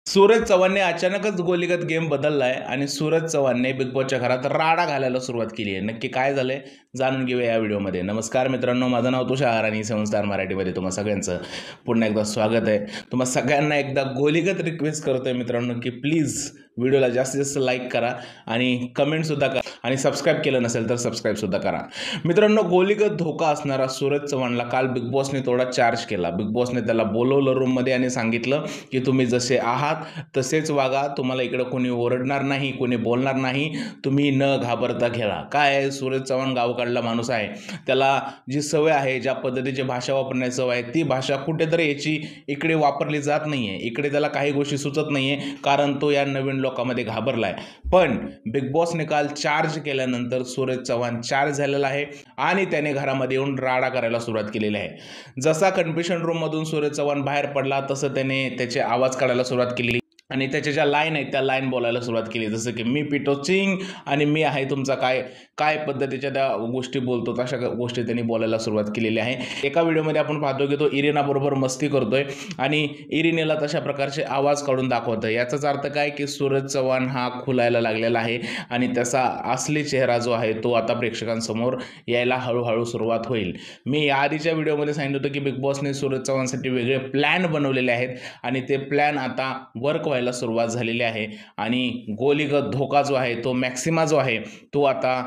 सूरज चव्हाणने अचानकच गोलीगत गेम बदललाय आणि सूरज चव्हाणने बिग बॉसच्या घरात राडा घालायला सुरुवात केली आहे। नक्की काय झालंय जाणून घेऊया या व्हिडिओमध्ये। नमस्कार मित्रांनो, माझं नाव तुषार आणि 7 स्टार मराठीमध्ये तुम्हा सगळ्यांचं पुन्हा एकदा स्वागत आहे। तुम्हा सगळ्यांना एकदा गोलीगत रिक्वेस्ट करतोय मित्रांनो की प्लीज व्हिडिओला जास्तीत जास्त लाईक करा आणि कमेंटसुद्धा करा आणि सबस्क्राईब केलं नसेल तर सबस्क्राईबसुद्धा करा। मित्रांनो, गोलीगत धोका असणारा सूरज चव्हाणला काल बिग बॉसने थोडा चार्ज केला। बिग बॉसने त्याला बोलवलं रूममध्ये आणि सांगितलं की तुम्ही जसे आहात तसेच वागा, तुम्हाला इकडे कोणी ओरडणार नाही, कोणी बोलणार नाही, तुम्ही न घाबरता खेळा। काय आहे, सूरज चव्हाण गावकडला माणूस आहे, त्याला जी सवय आहे, ज्या पद्धतीची भाषा वापरण्याची सवय आहे, ती भाषा कुठेतरी याची इकडे वापरली जात नाही आहे। इकडे त्याला काही गोष्टी सुचत नाही आहे कारण तो या नवीन लोकांमध्ये घाबरलाय। पण बिग बॉसने काल चार्ज केल्यानंतर सूरज चव्हाण चार्ज झालेला आहे आणि त्याने घरामध्ये येऊन राडा करायला सुरुवात केलेली आहे। जसा कन्फ्युशन रूममधून सूरज चव्हाण बाहेर पडला तसं त्याने त्याचे आवाज काढायला सुरुवात केली आणि त्याच्या ज्या लाईन आहेत त्या लाईन बोलायला सुरुवात केली, जसं की मी पिटो चिंग आणि मी आहे तुमचा काय पद्धतीच्या त्या गोष्टी बोलतो तशा गोष्टी त्यांनी बोलायला सुरुवात केलेली आहे। एका व्हिडिओमध्ये आपण पाहतो की तो इरिना बरोबर मस्ती करतोय आणि इरिनेला तशा प्रकारचे आवाज काढून दाखवतोय। याचाच अर्थ काय की सूरज चव्हाण हा खुलायला लागलेला आहे आणि त्याचा असली चेहरा जो आहे तो आता प्रेक्षकांसमोर यायला हळूहळू सुरुवात होईल। मी या आधीच्या व्हिडिओमध्ये सांगितलं होतं की बिग बॉसने सूरज चव्हाणसाठी वेगळे प्लॅन बनवलेले आहेत आणि ते प्लॅन आता वर्क व्हायला सुरुवात झालेली आहे आणि गोलीगत धोका जो आहे तो मॅक्सिमा जो आहे तो आता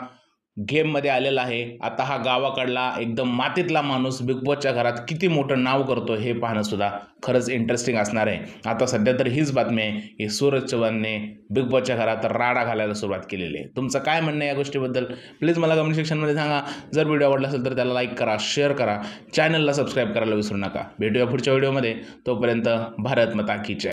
गेममध्ये आलेला आहे। आता हा गावाकडला एकदम मातीतला माणूस बिग बॉसच्या घरात किती मोठं नाव करतो हे पाहणं सुद्धा खरंच इंटरेस्टिंग असणार आहे। आता सध्या तर हीच बातमी आहे की सूरज चव्हाणने बिग बॉसच्या घरात राडा घालायला सुरुवात केलेली आहे। तुमचं काय म्हणणं आहे या गोष्टीबद्दल प्लीज मला कमेंट सेक्शनमध्ये सांगा। जर व्हिडिओ आवडला असेल तर त्याला लाईक करा, शेअर करा, चॅनलला सबस्क्राईब करायला विसरू नका। भेटूया पुढच्या व्हिडिओमध्ये, तोपर्यंत भारत माता की जय।